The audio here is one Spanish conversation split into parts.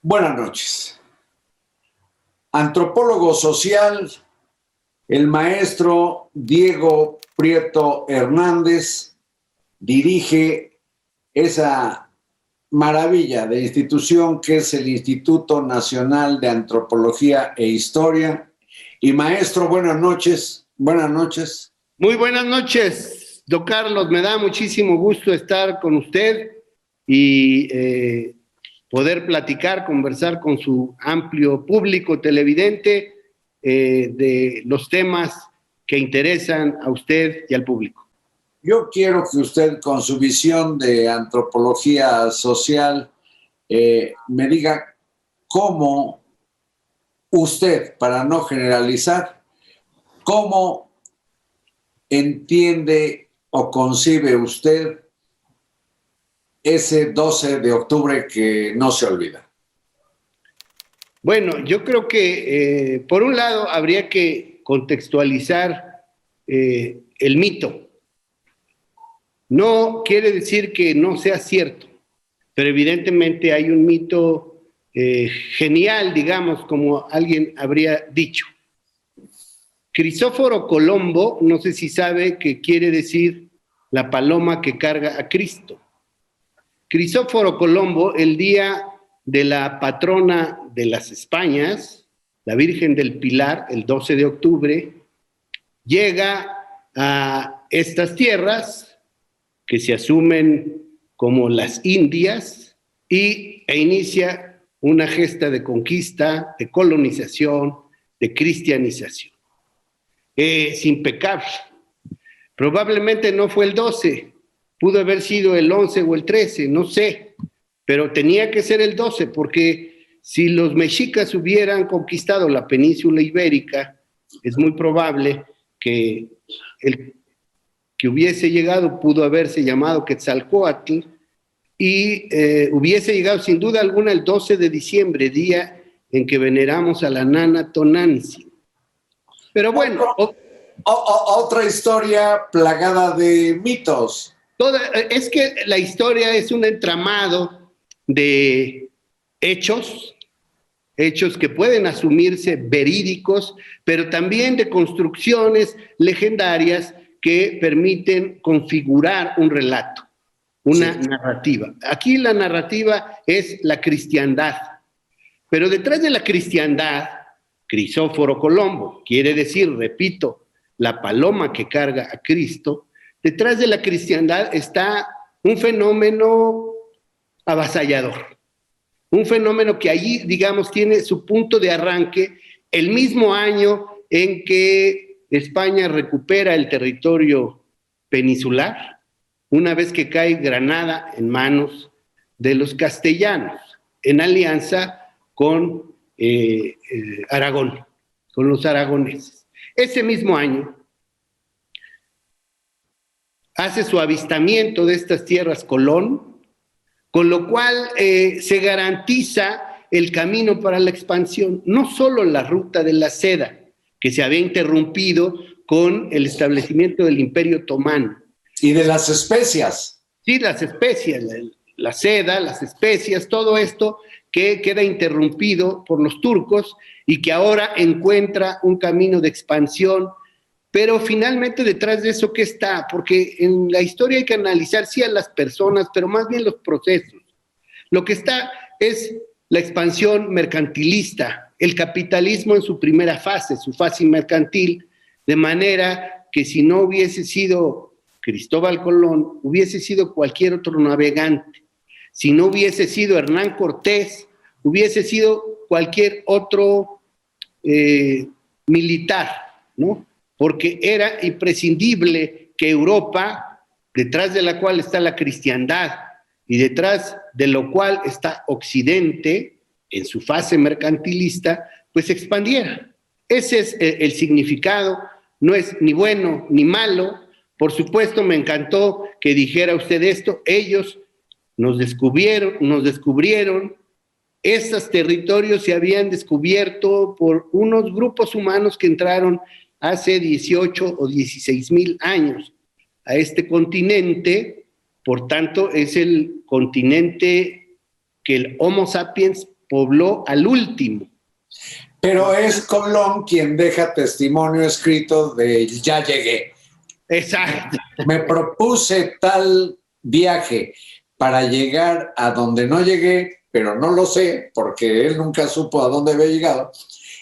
Buenas noches. Antropólogo social, el maestro Diego Prieto Hernández dirige esa maravilla de institución que es el Instituto Nacional de Antropología e Historia. Y maestro, buenas noches. Buenas noches. Muy buenas noches, don Carlos. Me da muchísimo gusto estar con usted y poder platicar, conversar con su amplio público televidente de los temas que interesan a usted y al público. Yo quiero que usted, con su visión de antropología social, me diga cómo usted, para no generalizar, cómo entiende o concibe usted ese 12 de octubre que no se olvida. Bueno, yo creo que por un lado habría que contextualizar el mito. No quiere decir que no sea cierto, pero evidentemente hay un mito genial, digamos, como alguien habría dicho. Crisóforo Colombo, no sé si sabe qué quiere decir la paloma que carga a Cristo. Crisóforo Colombo, el día de la patrona de las Españas, la Virgen del Pilar, el 12 de octubre, llega a estas tierras que se asumen como las Indias e inicia una gesta de conquista, de colonización, de cristianización. Es impecable. Probablemente no fue el 12, pudo haber sido el 11 o el 13, no sé, pero tenía que ser el 12, porque si los mexicas hubieran conquistado la península ibérica, es muy probable que el que hubiese llegado pudo haberse llamado Quetzalcóatl y hubiese llegado sin duda alguna el 12 de diciembre, día en que veneramos a la nana Tonantzin. Pero bueno... Otra historia plagada de mitos. Es que la historia es un entramado de hechos que pueden asumirse verídicos, pero también de construcciones legendarias que permiten configurar un relato, una narrativa. Aquí la narrativa es la cristiandad, pero detrás de la cristiandad, Crisóforo Colombo, quiere decir, repito, la paloma que carga a Cristo. Detrás de la cristiandad está un fenómeno avasallador, un fenómeno que allí, digamos, tiene su punto de arranque el mismo año en que España recupera el territorio peninsular, una vez que cae Granada en manos de los castellanos, en alianza con Aragón, con los aragoneses. Ese mismo año hace su avistamiento de estas tierras Colón, con lo cual se garantiza el camino para la expansión, no solo la ruta de la seda, que se había interrumpido con el establecimiento del Imperio Otomano. Y de las especias. Sí, las especias, la seda, las especias, todo esto que queda interrumpido por los turcos y que ahora encuentra un camino de expansión. Pero finalmente detrás de eso, ¿qué está? Porque en la historia hay que analizar sí a las personas, pero más bien los procesos. Lo que está es la expansión mercantilista, el capitalismo en su primera fase, su fase mercantil, de manera que si no hubiese sido Cristóbal Colón, hubiese sido cualquier otro navegante. Si no hubiese sido Hernán Cortés, hubiese sido cualquier otro militar, ¿no? Porque era imprescindible que Europa, detrás de la cual está la cristiandad y detrás de lo cual está Occidente, en su fase mercantilista, pues expandiera. Ese es el significado, no es ni bueno ni malo. Por supuesto, me encantó que dijera usted esto, ellos nos descubrieron, estos territorios se habían descubierto por unos grupos humanos que entraron hace 18 o 16 mil años a este continente. Por tanto, es el continente que el Homo sapiens pobló al último. Pero es Colón quien deja testimonio escrito de ya llegué. Exacto. Me propuse tal viaje para llegar a donde no llegué, pero no lo sé, porque él nunca supo a dónde había llegado,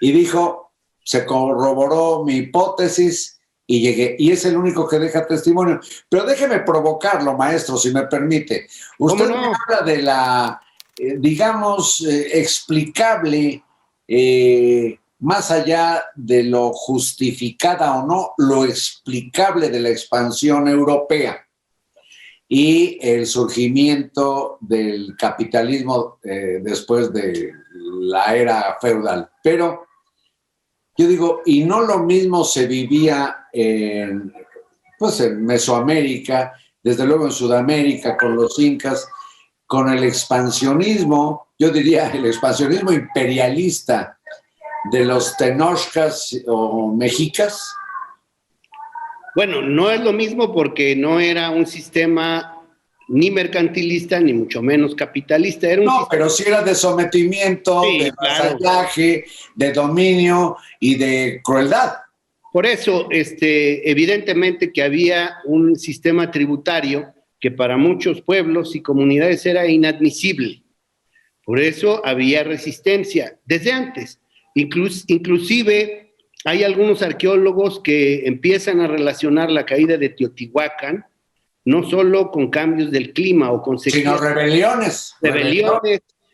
y dijo, se corroboró mi hipótesis y llegué. Y es el único que deja testimonio. Pero déjeme provocarlo, maestro, si me permite. Usted me habla de la, digamos, explicable, más allá de lo justificada o no, lo explicable de la expansión europea y el surgimiento del capitalismo después de la era feudal. Pero yo digo, y no lo mismo se vivía en Mesoamérica, desde luego en Sudamérica con los incas, con el expansionismo, yo diría el expansionismo imperialista de los tenochcas o mexicas. Bueno, no es lo mismo porque no era un sistema ni mercantilista, ni mucho menos capitalista. Era un sistema... pero sí era de sometimiento, sí, de vasallaje, claro, de dominio y de crueldad. Por eso, evidentemente que había un sistema tributario que para muchos pueblos y comunidades era inadmisible. Por eso había resistencia desde antes. Inclusive hay algunos arqueólogos que empiezan a relacionar la caída de Teotihuacán no solo con cambios del clima o con sequías, sino rebeliones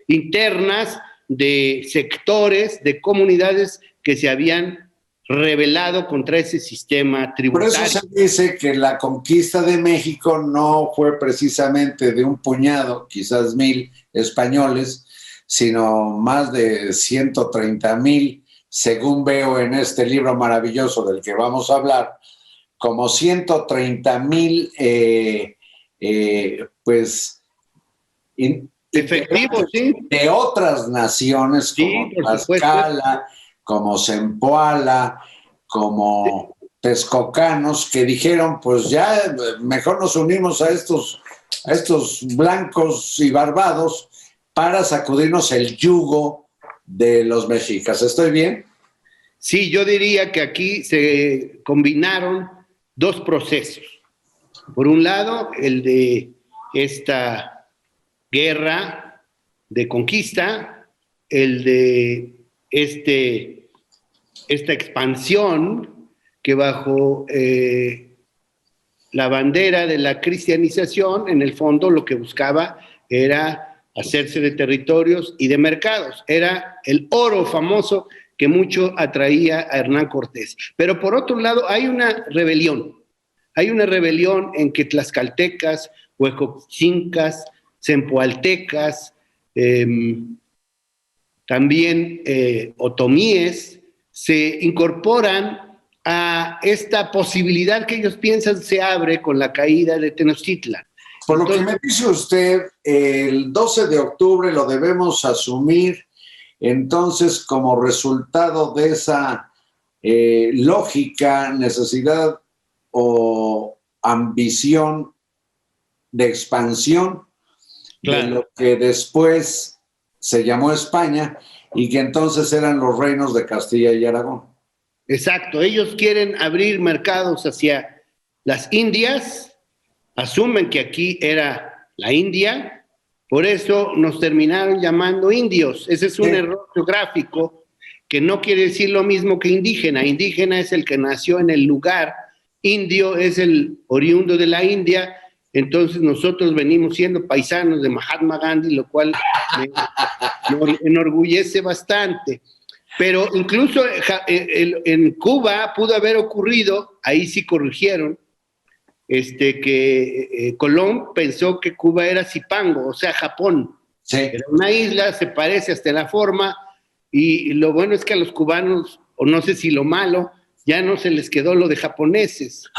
internas de sectores, de comunidades que se habían rebelado contra ese sistema tributario. Por eso se dice que la conquista de México no fue precisamente de un puñado, quizás 1,000 españoles, sino más de 130,000, según veo en este libro maravilloso del que vamos a hablar, como 130,000 efectivos, sí, de otras naciones, como sí, Tlaxcala, como Zempoala, como texcocanos, que dijeron, pues ya mejor nos unimos a estos blancos y barbados para sacudirnos el yugo de los mexicas. ¿Estoy bien? Sí, yo diría que aquí se combinaron dos procesos. Por un lado, el de esta guerra de conquista, el de esta expansión que bajo la bandera de la cristianización, en el fondo lo que buscaba era hacerse de territorios y de mercados. Era el oro famoso que mucho atraía a Hernán Cortés. Pero por otro lado hay una rebelión en que tlaxcaltecas, huejotzincas, zempoaltecas, también otomíes, se incorporan a esta posibilidad que ellos piensan se abre con la caída de Tenochtitlan. Por lo que me dice usted, el 12 de octubre lo debemos asumir entonces como resultado de esa lógica, necesidad o ambición de expansión, claro, de lo que después se llamó España y que entonces eran los reinos de Castilla y Aragón. Exacto, ellos quieren abrir mercados hacia las Indias, asumen que aquí era la India, por eso nos terminaron llamando indios. Ese es un error geográfico que no quiere decir lo mismo que indígena. Indígena es el que nació en el lugar, indio es el oriundo de la India, entonces nosotros venimos siendo paisanos de Mahatma Gandhi, lo cual me enorgullece bastante. Pero incluso en Cuba pudo haber ocurrido, ahí sí corrigieron, que Colón pensó que Cuba era Zipango, o sea, Japón. Sí. Era una isla, se parece hasta la forma, y lo bueno es que a los cubanos, o no sé si lo malo, ya no se les quedó lo de japoneses.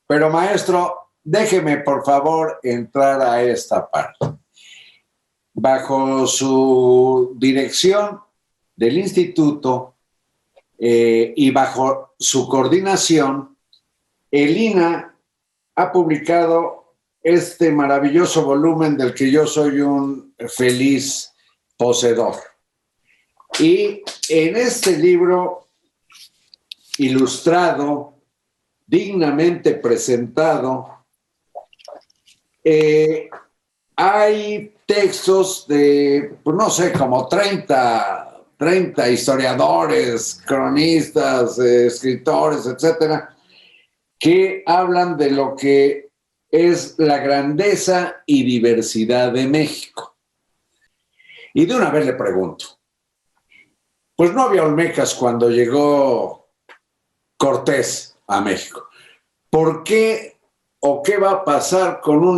Pero maestro, déjeme por favor entrar a esta parte. Bajo su dirección del instituto y bajo su coordinación, el INAH ha publicado este maravilloso volumen del que yo soy un feliz poseedor. Y en este libro ilustrado, dignamente presentado, hay textos de, pues no sé, como 30 historiadores, cronistas, escritores, etcétera, que hablan de lo que es la grandeza y diversidad de México. Y de una vez le pregunto, pues no había olmecas cuando llegó Cortés a México. ¿Por qué o qué va a pasar con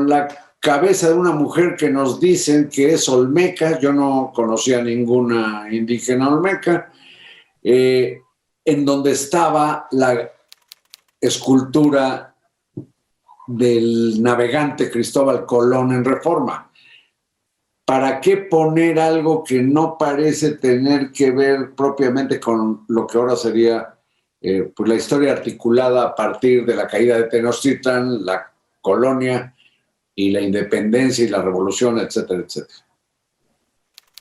la cabeza de una mujer que nos dicen que es olmeca? Yo no conocía ninguna indígena olmeca, en donde estaba la escultura del navegante Cristóbal Colón en Reforma. ¿Para qué poner algo que no parece tener que ver propiamente con lo que ahora sería pues la historia articulada a partir de la caída de Tenochtitlan, la colonia y la independencia y la revolución, etcétera, etcétera?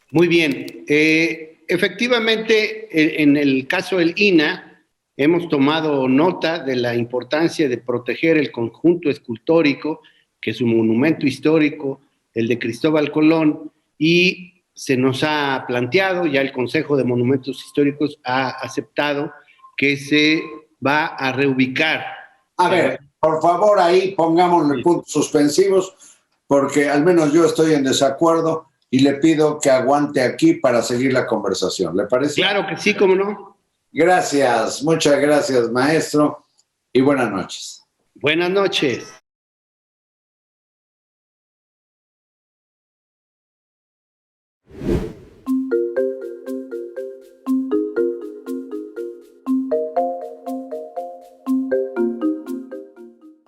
Muy bien. Efectivamente, en el caso del INAH, hemos tomado nota de la importancia de proteger el conjunto escultórico, que es un monumento histórico, el de Cristóbal Colón, y se nos ha planteado, ya el Consejo de Monumentos Históricos ha aceptado que se va a reubicar. A ver, por favor, ahí pongámosle puntos suspensivos, porque al menos yo estoy en desacuerdo y le pido que aguante aquí para seguir la conversación. ¿Le parece? Claro que sí, cómo no. Gracias, muchas gracias, maestro, y buenas noches. Buenas noches.